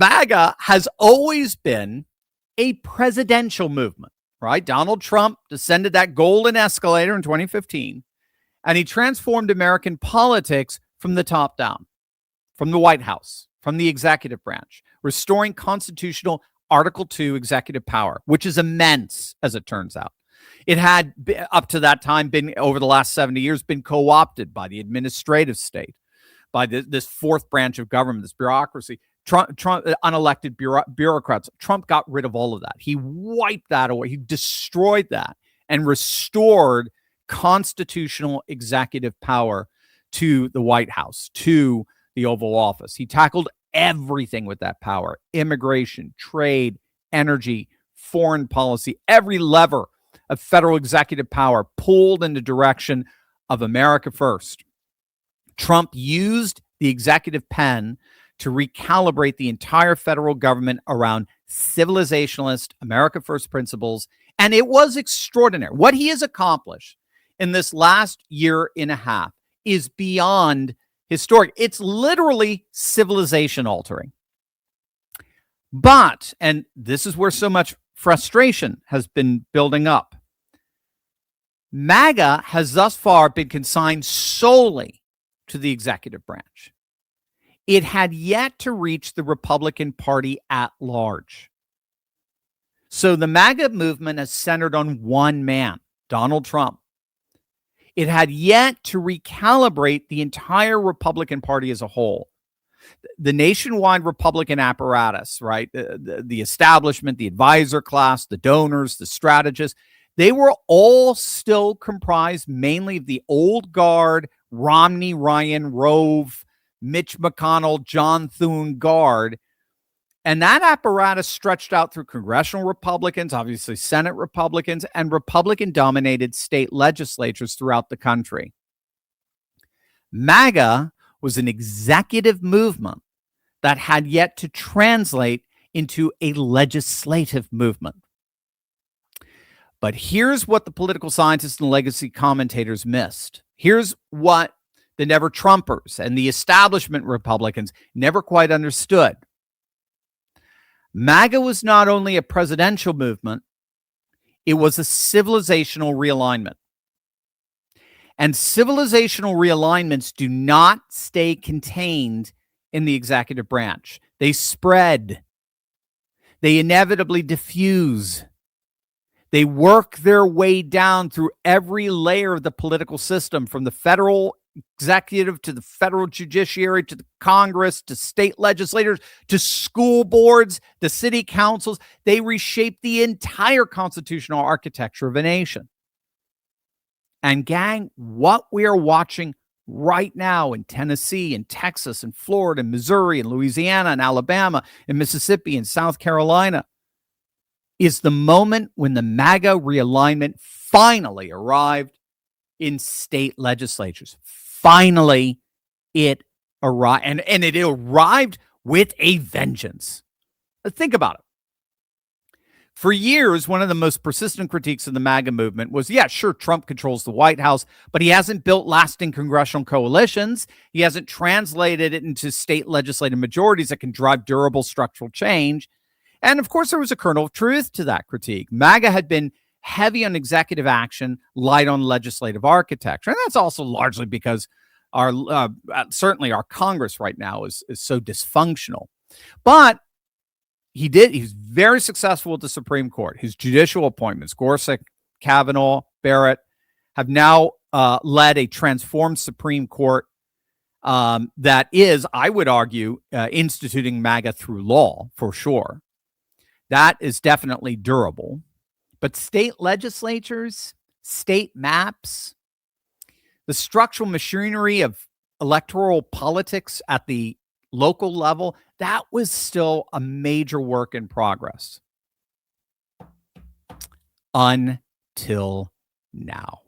MAGA has always been a presidential movement, right? Donald Trump descended that golden escalator in 2015, and he transformed American politics from the top down, from the White House, from the executive branch, restoring constitutional Article 2 executive power, which is immense, as it turns out. It had, up to that time, been, over the last 70 years, been co-opted by the administrative state, by this fourth branch of government, this bureaucracy. Trump unelected bureaucrats. Trump got rid of all of that. He wiped that away. He destroyed that and restored constitutional executive power to the White House, to the Oval Office. He tackled everything with that power: immigration, trade, energy, foreign policy. Every lever of federal executive power pulled in the direction of America first. Trump used the executive pen to recalibrate the entire federal government around civilizationalist America first principles, and it was extraordinary. What he has accomplished in this last year and a half is beyond historic. It's literally civilization altering. But, and this is where so much frustration has been building up, MAGA has thus far been consigned solely to the executive branch. It had yet to reach the Republican Party at large. So the MAGA movement is centered on one man, Donald Trump. It had yet to recalibrate the entire Republican Party as a whole. The nationwide Republican apparatus, right? The establishment, the advisor class, the donors, the strategists, they were all still comprised mainly of the old guard, Romney, Ryan, Rove, Mitch McConnell, John Thune guard. And that apparatus stretched out through congressional Republicans, obviously Senate Republicans, and Republican-dominated state legislatures throughout the country. MAGA was an executive movement that had yet to translate into a legislative movement. But here's what the political scientists and legacy commentators missed. Here's what the Never Trumpers and the establishment Republicans never quite understood. MAGA was not only a presidential movement, it was a civilizational realignment. And civilizational realignments do not stay contained in the executive branch. They spread. They inevitably diffuse. They work their way down through every layer of the political system, from the federal executive to the federal judiciary to the Congress to state legislators to school boards, the city councils. They reshape the entire constitutional architecture of a nation. And gang, what we are watching right now in Tennessee and Texas and Florida and Missouri and Louisiana and Alabama and Mississippi and South Carolina is the moment when the MAGA realignment finally arrived in state legislatures. Finally, it arrived, and it arrived with a vengeance. Think about it. For years, one of the most persistent critiques of the MAGA movement was, yeah, sure, Trump controls the White House, but he hasn't built lasting congressional coalitions. He hasn't translated it into state legislative majorities that can drive durable structural change. And of course, there was a kernel of truth to that critique. MAGA had been heavy on executive action, light on legislative architecture. And that's also largely because certainly our Congress right now is so dysfunctional. But he's very successful with the Supreme Court. His judicial appointments, Gorsuch, Kavanaugh, Barrett, have now led a transformed Supreme Court that is, I would argue, instituting MAGA through law for sure. That is definitely durable. But state legislatures, state maps, the structural machinery of electoral politics at the local level, that was still a major work in progress. Until now.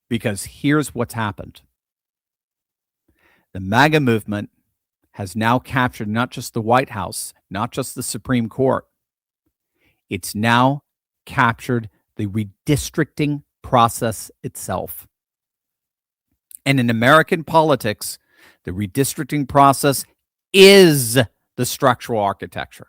Because here's what's happened. The MAGA movement has now captured not just the White House, not just the Supreme Court. It's now captured the redistricting process itself. And in American politics, the redistricting process is the structural architecture.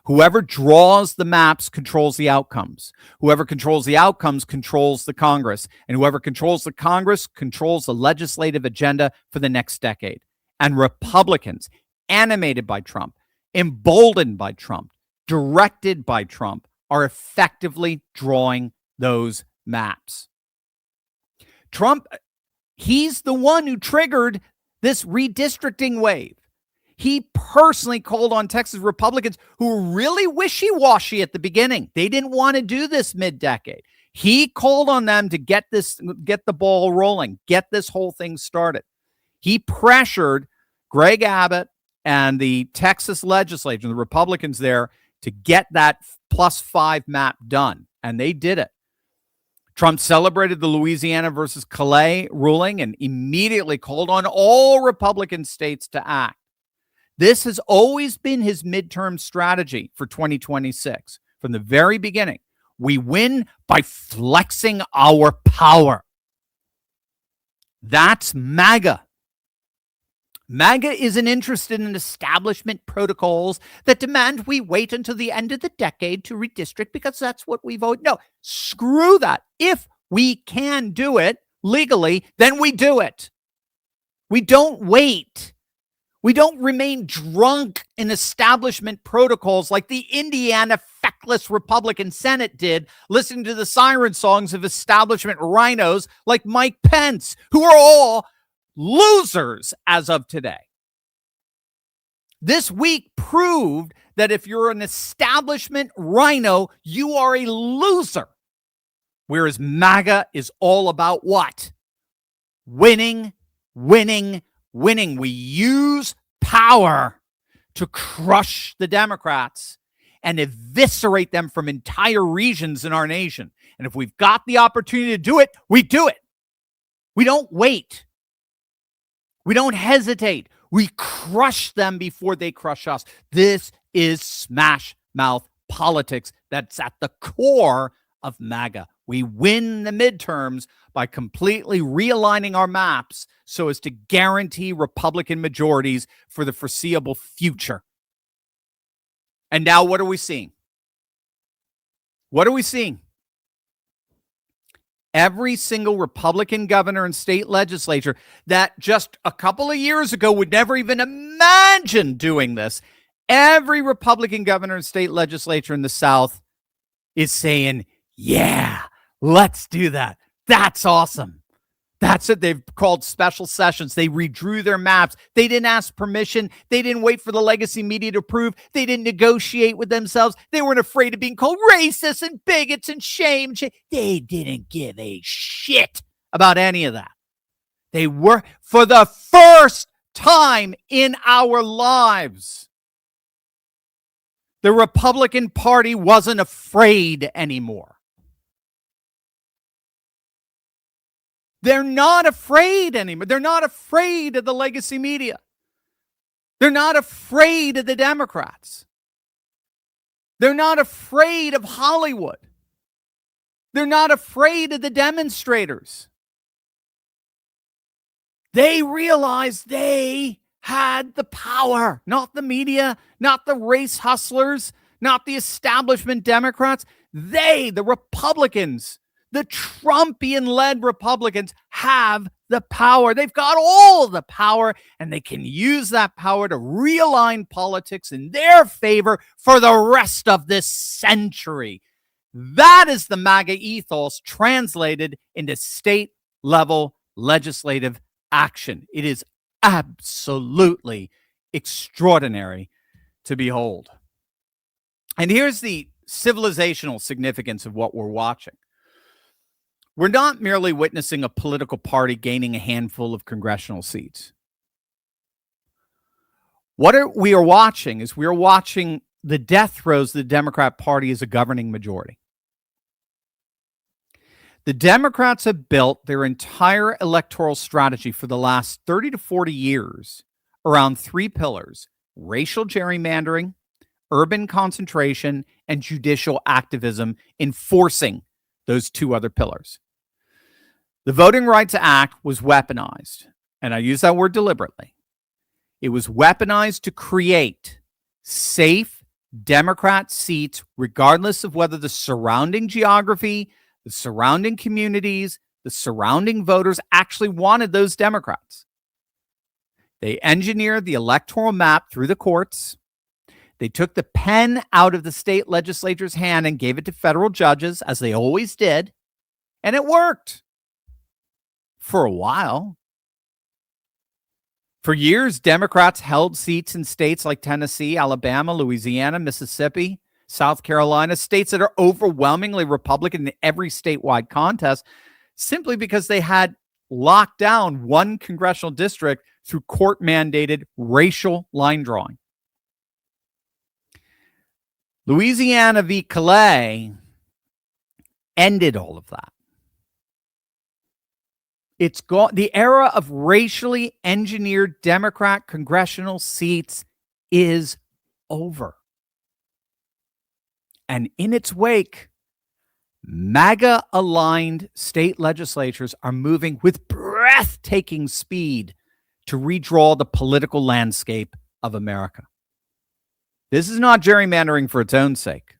Whoever draws the maps controls the outcomes. Whoever controls the outcomes controls the Congress. And whoever controls the Congress controls the legislative agenda for the next decade. And Republicans, animated by Trump, emboldened by Trump, directed by Trump, are effectively drawing those maps. Trump, he's the one who triggered this redistricting wave. He personally called on Texas Republicans who were really wishy-washy at the beginning. They didn't want to do this mid-decade. He called on them to get the ball rolling, get this whole thing started. He pressured Greg Abbott and the Texas legislature, the Republicans there, to get that +5 map done, and they did it. Trump celebrated the Louisiana versus Calais ruling and immediately called on all Republican states to act. This has always been his midterm strategy for 2026. From the very beginning, we win by flexing our power. That's MAGA. MAGA isn't interested in establishment protocols that demand we wait until the end of the decade to redistrict because that's what we vote. No, screw that. If we can do it legally, then we do it. We don't wait. We don't remain drunk in establishment protocols like the Indiana feckless Republican Senate did, listening to the siren songs of establishment rhinos like Mike Pence, who are all losers as of today. This week proved that if you're an establishment rhino, you are a loser. Whereas MAGA is all about what? Winning, winning, winning. We use power to crush the Democrats and eviscerate them from entire regions in our nation. And if we've got the opportunity to do it, we do it. We don't wait. We don't hesitate. We crush them before they crush us. This is smash mouth politics that's at the core of MAGA. We win the midterms by completely realigning our maps so as to guarantee Republican majorities for the foreseeable future. And now what are we seeing? What are we seeing? Every single Republican governor and state legislature that just a couple of years ago would never even imagine doing this, every Republican governor and state legislature in the South is saying, yeah, let's do that. That's awesome. That's it. They've called special sessions. They redrew their maps. They didn't ask permission. They didn't wait for the legacy media to approve. They didn't negotiate with themselves. They weren't afraid of being called racist and bigots and shame. They didn't give a shit about any of that. They were, for the first time in our lives, the Republican Party wasn't afraid anymore. They're not afraid anymore. They're not afraid of the legacy media. They're not afraid of the Democrats. They're not afraid of Hollywood. They're not afraid of the demonstrators. They realized they had the power, not the media, not the race hustlers, not the establishment Democrats. They, the Republicans, the Trumpian-led Republicans, have the power. They've got all the power, and they can use that power to realign politics in their favor for the rest of this century. That is the MAGA ethos translated into state-level legislative action. It is absolutely extraordinary to behold. And here's the civilizational significance of what we're watching. We're not merely witnessing a political party gaining a handful of congressional seats. We are watching the death throes of the Democrat Party as a governing majority. The Democrats have built their entire electoral strategy for the last 30 to 40 years around three pillars: racial gerrymandering, urban concentration, and judicial activism, enforcing those two other pillars. The Voting Rights Act was weaponized, and I use that word deliberately. It was weaponized to create safe Democrat seats, regardless of whether the surrounding geography, the surrounding communities, the surrounding voters actually wanted those Democrats. They engineered the electoral map through the courts. They took the pen out of the state legislature's hand and gave it to federal judges, as they always did. And it worked for a while. For years, Democrats held seats in states like Tennessee, Alabama, Louisiana, Mississippi, South Carolina, states that are overwhelmingly Republican in every statewide contest, simply because they had locked down one congressional district through court-mandated racial line drawing. Louisiana v. Calais ended all of that. It's gone. The era of racially engineered Democrat congressional seats is over. And in its wake, MAGA-aligned state legislatures are moving with breathtaking speed to redraw the political landscape of America. This is not gerrymandering for its own sake.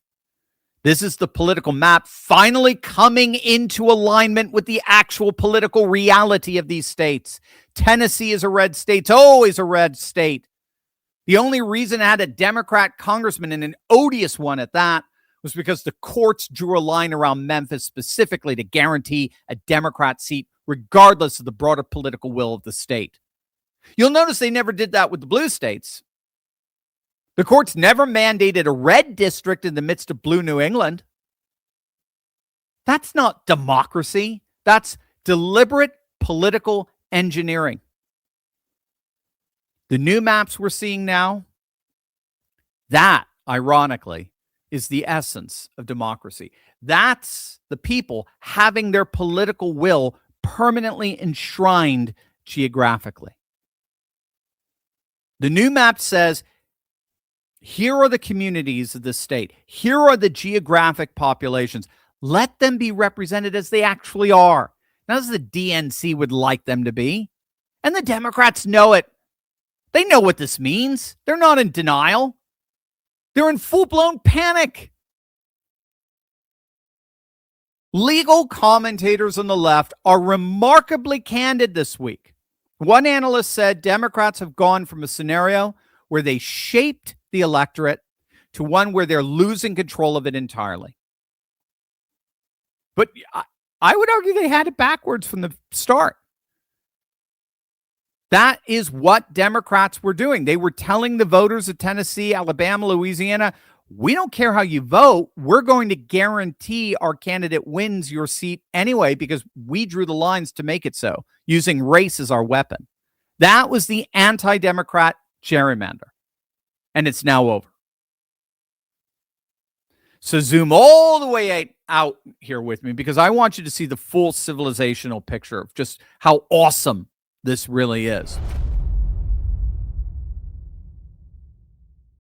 This is the political map finally coming into alignment with the actual political reality of these states. Tennessee is a red state. It's always a red state. The only reason it had a Democrat congressman, and an odious one at that, was because the courts drew a line around Memphis specifically to guarantee a Democrat seat, regardless of the broader political will of the state. You'll notice they never did that with the blue states. The courts never mandated a red district in the midst of blue New England. That's not democracy. That's deliberate political engineering. The new maps we're seeing now, that, ironically, is the essence of democracy. That's the people having their political will permanently enshrined geographically. The new map says, here are the communities of the state. Here are the geographic populations. Let them be represented as they actually are, not as the DNC would like them to be. And the Democrats know it. They know what this means. They're not in denial. They're in full-blown panic. Legal commentators on the left are remarkably candid this week. One analyst said Democrats have gone from a scenario where they shaped the electorate to one where they're losing control of it entirely. But I would argue they had it backwards from the start. That is what Democrats were doing. They were telling the voters of Tennessee, Alabama, Louisiana, we don't care how you vote. We're going to guarantee our candidate wins your seat anyway because we drew the lines to make it so, using race as our weapon. That was the anti-Democrat gerrymander. And it's now over. So zoom all the way out here with me, because I want you to see the full civilizational picture of just how awesome this really is.